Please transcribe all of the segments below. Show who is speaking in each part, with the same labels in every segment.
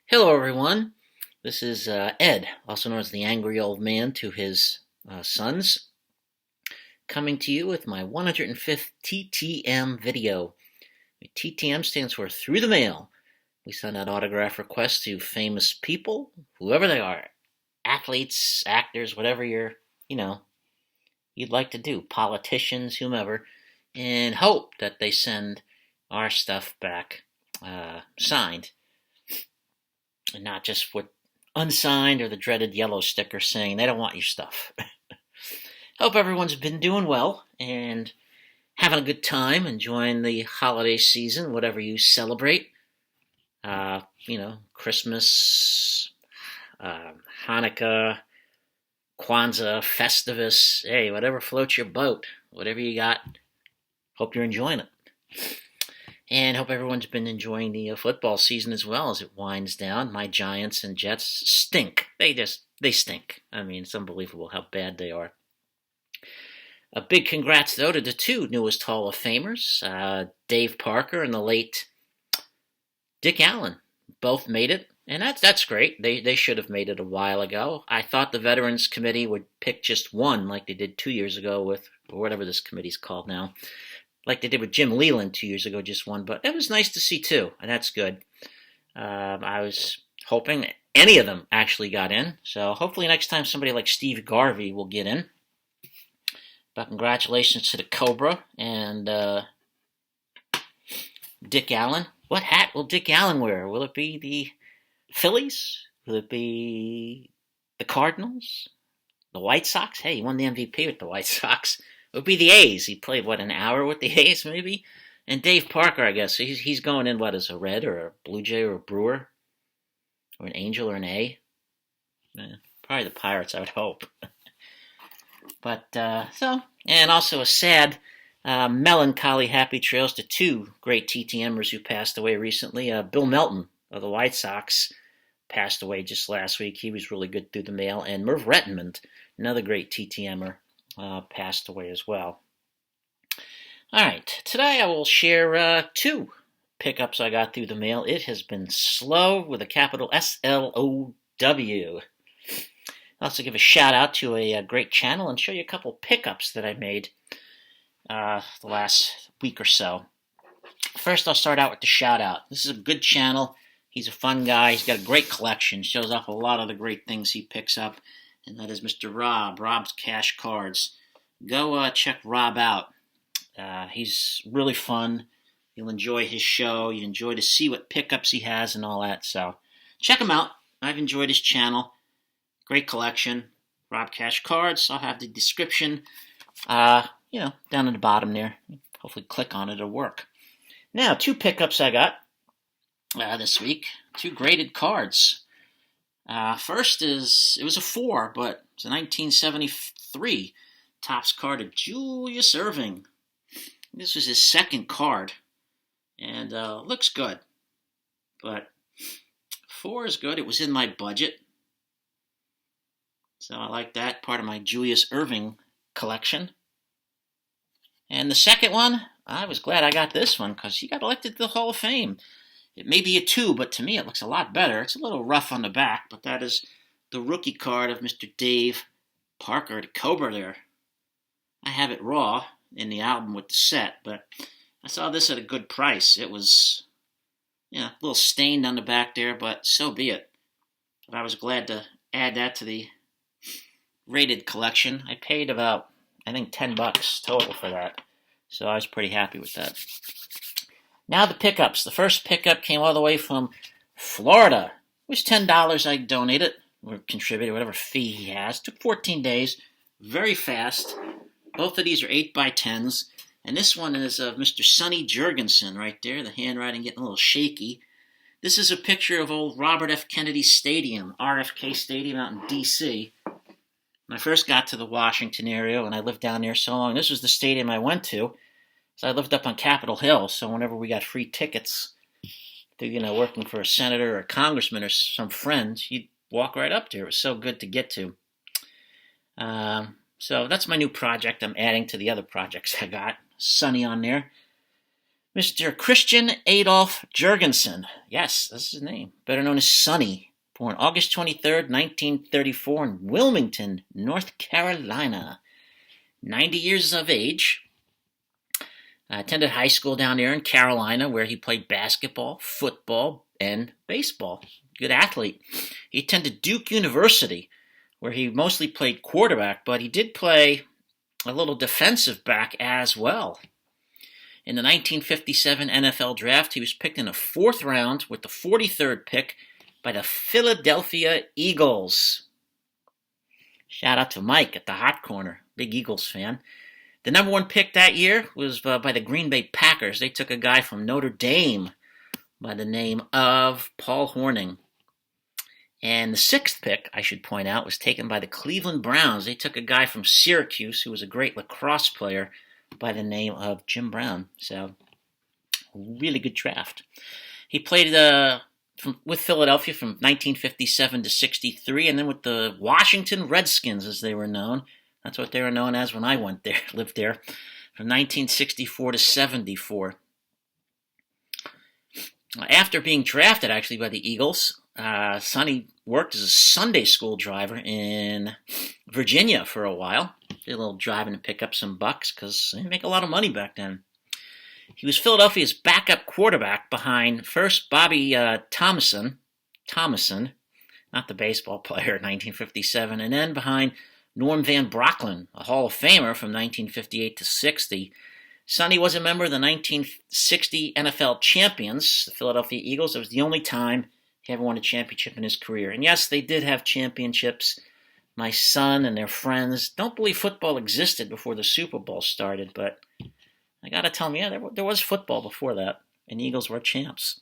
Speaker 1: Hello, everyone. This is Ed, also known as the Angry Old Man to his sons, coming to you with my 105th TTM video. TTM stands for Through the Mail. We send out autograph requests to famous people, whoever they are, athletes, actors, whatever you'd like to do, politicians, whomever, and hope that they send our stuff back signed, and not just with unsigned or the dreaded yellow sticker saying they don't want your stuff. Hope everyone's been doing well and having a good time, enjoying the holiday season, whatever you celebrate. Christmas, Hanukkah, Kwanzaa, Festivus, hey, whatever floats your boat, whatever you got, hope you're enjoying it. And hope everyone's been enjoying the football season as well as it winds down. My Giants and Jets stink. They stink. I mean, it's unbelievable how bad they are. A big congrats, though, to the two newest Hall of Famers, Dave Parker and the late Dick Allen. Both made it, and that's great. They should have made it a while ago. I thought the Veterans Committee would pick just one like they did 2 years ago with whatever this committee's called now. Like they did with Jim Leland 2 years ago, just one. But it was nice to see two, and that's good. I was hoping any of them actually got in. So hopefully next time somebody like Steve Garvey will get in. But congratulations to the Cobra and Dick Allen. What hat will Dick Allen wear? Will it be the Phillies? Will it be the Cardinals? The White Sox? Hey, he won the MVP with the White Sox. It would be the A's. He played, an hour with the A's, maybe? And Dave Parker, I guess. He's going in, as a Red or a Blue Jay or a Brewer? Or an Angel or an A? Probably the Pirates, I would hope. But, and also a sad, melancholy happy trails to two great TTMers who passed away recently. Bill Melton of the White Sox passed away just last week. He was really good through the mail. And Merv Rettenmund, another great TTMer, passed away as well. All right, today I will share two pickups I got through the mail. It has been slow with a capital S-L-O-W. I'll also give a shout out to a great channel and show you a couple pickups that I made the last week or so. First, I'll start out with the shout out. This is a good channel. He's a fun guy. He's got a great collection. Shows off a lot of the great things he picks up. And that is Mr. Rob's Cash Cards. Go check Rob out. He's really fun. You'll enjoy his show. You enjoy to see what pickups he has and all that. So check him out. I've enjoyed his channel. Great collection. Rob Cash Cards. I'll have the description, down at the bottom there. Hopefully click on it. It'll work. Now, two pickups I got this week. Two graded cards. First it was a 4, but it's a 1973 Topps card of Julius Erving. This was his second card, and looks good. But 4 is good. It was in my budget, so I like that, part of my Julius Erving collection. And the second one, I was glad I got this one because he got elected to the Hall of Fame. It may be a 2, but to me it looks a lot better. It's a little rough on the back, but that is the rookie card of Mr. Dave Parker, the Cobra there. I have it raw in the album with the set, but I saw this at a good price. It was, a little stained on the back there, but so be it. But I was glad to add that to the rated collection. I paid about, I think, $10 total for that, so I was pretty happy with that. Now the pickups. The first pickup came all the way from Florida. It was $10 I donated or contributed, whatever fee he has. Took 14 days. Very fast. Both of these are 8x10s. And this one is of Mr. Sonny Jurgensen right there. The handwriting getting a little shaky. This is a picture of old Robert F. Kennedy Stadium, RFK Stadium out in D.C. When I first got to the Washington area, and I lived down there so long, this was the stadium I went to. So I lived up on Capitol Hill, so whenever we got free tickets to, working for a senator or a congressman or some friends, you'd walk right up there. It was so good to get to. So that's my new project I'm adding to the other projects I got. Sunny on there. Mr. Christian Adolf Jurgensen. Yes, that's his name. Better known as Sonny. Born August 23rd, 1934 in Wilmington, North Carolina. 90 years of age. Attended high school down there in Carolina where he played basketball, football, and baseball. Good athlete. He attended Duke University where he mostly played quarterback, but he did play a little defensive back as well. In the 1957 NFL Draft, he was picked in the 4th round with the 43rd pick by the Philadelphia Eagles. Shout out to Mike at the Hot Corner, big Eagles fan. The number 1 pick that year was by the Green Bay Packers. They took a guy from Notre Dame by the name of Paul Hornung. And the 6th pick, I should point out, was taken by the Cleveland Browns. They took a guy from Syracuse who was a great lacrosse player by the name of Jim Brown. So, really good draft. He played with Philadelphia from 1957 to 63, and then with the Washington Redskins, as they were known. That's what they were known as when I went there, lived there, from 1964 to 74. After being drafted, actually, by the Eagles, Sonny worked as a Sunday school driver in Virginia for a while. Did a little driving to pick up some bucks because they didn't make a lot of money back then. He was Philadelphia's backup quarterback behind first Bobby Thomason, not the baseball player, in 1957, and then behind Norm Van Brocklin, a Hall of Famer from 1958 to 60. Sonny was a member of the 1960 NFL champions, the Philadelphia Eagles. It was the only time he ever won a championship in his career. And yes, they did have championships. My son and their friends don't believe football existed before the Super Bowl started, but I got to tell them, yeah, there was football before that, and the Eagles were champs.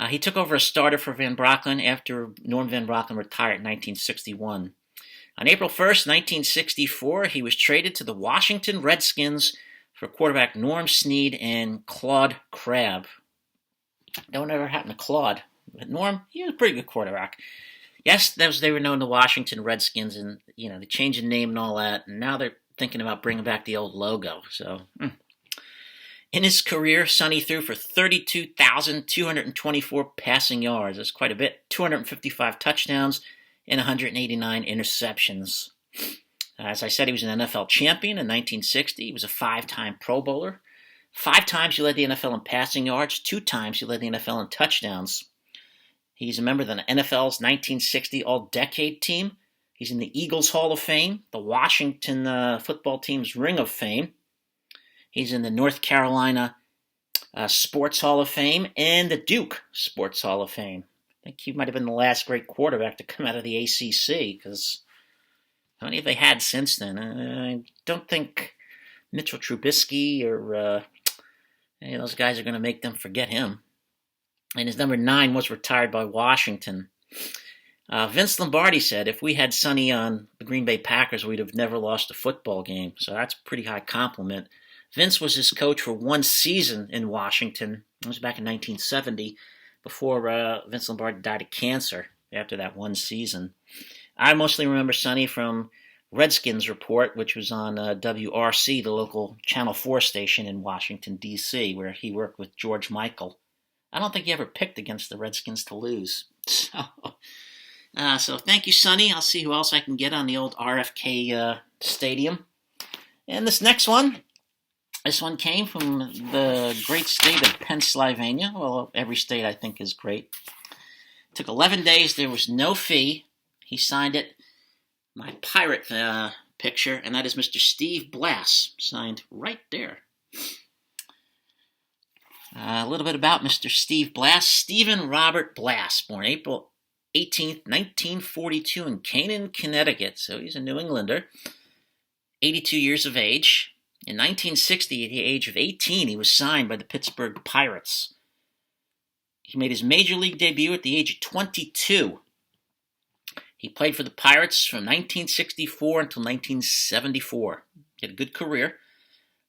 Speaker 1: He took over as starter for Van Brocklin after Norm Van Brocklin retired in 1961. On April 1st, 1964, he was traded to the Washington Redskins for quarterback Norm Snead and Claude Crabb. Don't ever happen to Claude, but Norm, he was a pretty good quarterback. Yes, they were known the Washington Redskins, and they changed the name and all that, and now they're thinking about bringing back the old logo. So, in his career, Sonny threw for 32,224 passing yards. That's quite a bit. 255 touchdowns and 189 interceptions. As I said, he was an NFL champion in 1960. He was a 5-time Pro Bowler. 5 times he led the NFL in passing yards. 2 times he led the NFL in touchdowns. He's a member of the NFL's 1960 All-Decade Team. He's in the Eagles Hall of Fame, the Washington football team's Ring of Fame. He's in the North Carolina Sports Hall of Fame and the Duke Sports Hall of Fame. I think he might have been the last great quarterback to come out of the ACC, because how many have they had since then? I don't think Mitchell Trubisky or any of those guys are going to make them forget him. And his number 9 was retired by Washington. Vince Lombardi said, if we had Sonny on the Green Bay Packers, we'd have never lost a football game. So that's a pretty high compliment. Vince was his coach for 1 season in Washington. It was back in 1970, before Vince Lombardi died of cancer after that 1 season. I mostly remember Sonny from Redskins Report, which was on WRC, the local Channel 4 station in Washington, D.C., where he worked with George Michael. I don't think he ever picked against the Redskins to lose. So thank you, Sonny. I'll see who else I can get on the old RFK Stadium. And this next one, came from the great state of Pennsylvania. Well, every state I think is great. It took 11 days. There was no fee. He signed it. My pirate picture, and that is Mr. Steve Blass, signed right there. A little bit about Mr. Steve Blass. Stephen Robert Blass, born April 18th, 1942 in Canaan, Connecticut. So he's a New Englander. 82 years of age. In 1960, at the age of 18, he was signed by the Pittsburgh Pirates. He made his major league debut at the age of 22. He played for the Pirates from 1964 until 1974. He had a good career.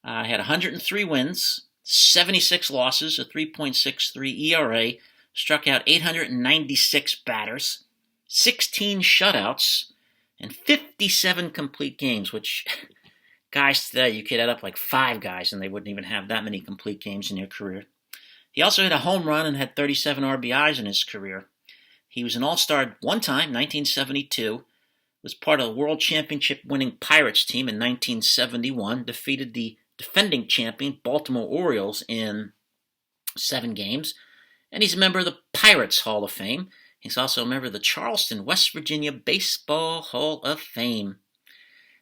Speaker 1: He had 103 wins, 76 losses, a 3.63 ERA, struck out 896 batters, 16 shutouts, and 57 complete games, which Guys today, you could add up like 5 guys and they wouldn't even have that many complete games in their career. He also hit a home run and had 37 RBIs in his career. He was an All-Star one time, 1972, was part of the World Championship winning Pirates team in 1971, defeated the defending champion Baltimore Orioles in 7 games, and he's a member of the Pirates Hall of Fame. He's also a member of the Charleston, West Virginia Baseball Hall of Fame.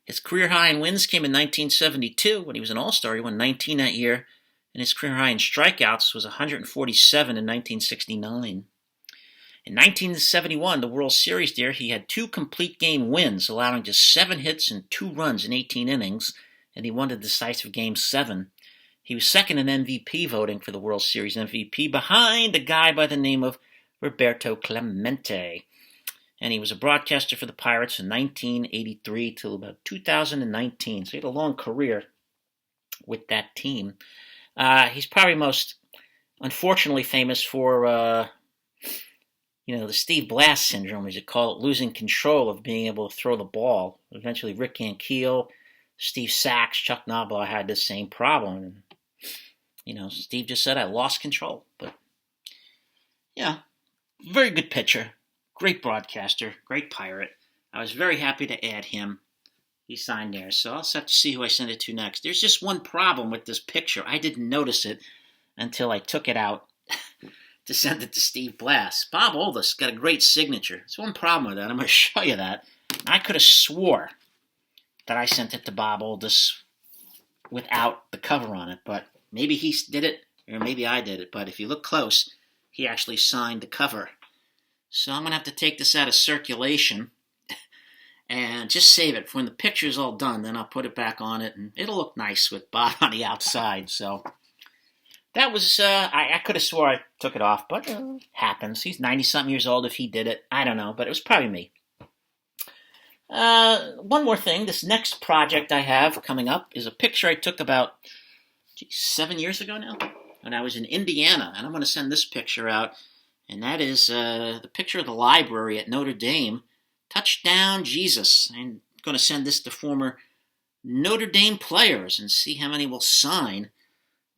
Speaker 1: His career high in wins came in 1972 when he was an All-Star. He won 19 that year, and his career high in strikeouts was 147 in 1969. In 1971, the World Series year, he had 2 complete game wins, allowing just 7 hits and 2 runs in 18 innings, and he won the decisive Game 7. He was second in MVP voting for the World Series MVP, behind a guy by the name of Roberto Clemente. And he was a broadcaster for the Pirates from 1983 till about 2019. So he had a long career with that team. He's probably most, unfortunately, famous for, the Steve Blass syndrome, as you call it, losing control of being able to throw the ball. Eventually, Rick Ankiel, Steve Sachs, Chuck Knobloch had the same problem. And, Steve just said, I lost control. But, yeah, very good pitcher. Great broadcaster, great Pirate. I was very happy to add him. He signed there, so I'll just have to see who I send it to next. There's just one problem with this picture. I didn't notice it until I took it out to send it to Steve Blass. Bob Oldus got a great signature. There's one problem with that. I'm going to show you that. I could have swore that I sent it to Bob Oldus without the cover on it, but maybe he did it, or maybe I did it. But if you look close, he actually signed the cover. So I'm going to have to take this out of circulation and just save it. When the picture's all done, then I'll put it back on it, and it'll look nice with Bob on the outside. So that was, I could have swore I took it off, but happens. He's 90-something years old if he did it. I don't know, but it was probably me. One more thing. This next project I have coming up is a picture I took about 7 years ago now when I was in Indiana, and I'm going to send this picture out. And that is the picture of the library at Notre Dame. Touchdown, Jesus. I'm going to send this to former Notre Dame players and see how many will sign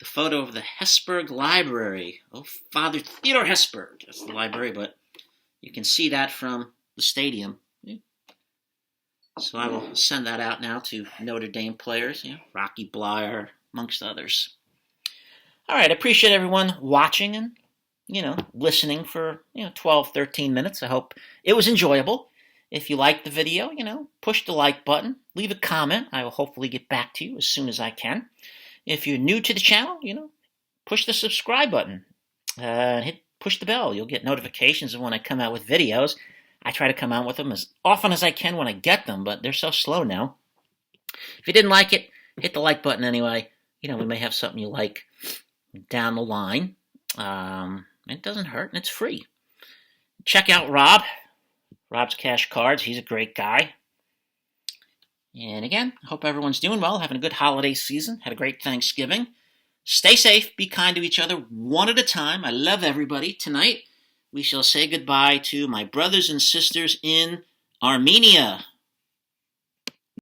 Speaker 1: the photo of the Hesburgh Library. Oh, Father Theodore Hesburgh. That's the library, but you can see that from the stadium. So I will send that out now to Notre Dame players, Rocky Bleier, amongst others. All right, I appreciate everyone watching and listening for, 12, 13 minutes. I hope it was enjoyable. If you liked the video, push the like button, leave a comment. I will hopefully get back to you as soon as I can. If you're new to the channel, push the subscribe button. Push the bell. You'll get notifications of when I come out with videos. I try to come out with them as often as I can when I get them, but they're so slow now. If you didn't like it, hit the like button anyway. We may have something you like down the line. It doesn't hurt, and it's free. Check out Rob's Cash Cards. He's a great guy. And again, I hope everyone's doing well, having a good holiday season, had a great Thanksgiving. Stay safe, be kind to each other, one at a time. I love everybody. Tonight, we shall say goodbye to my brothers and sisters in Armenia.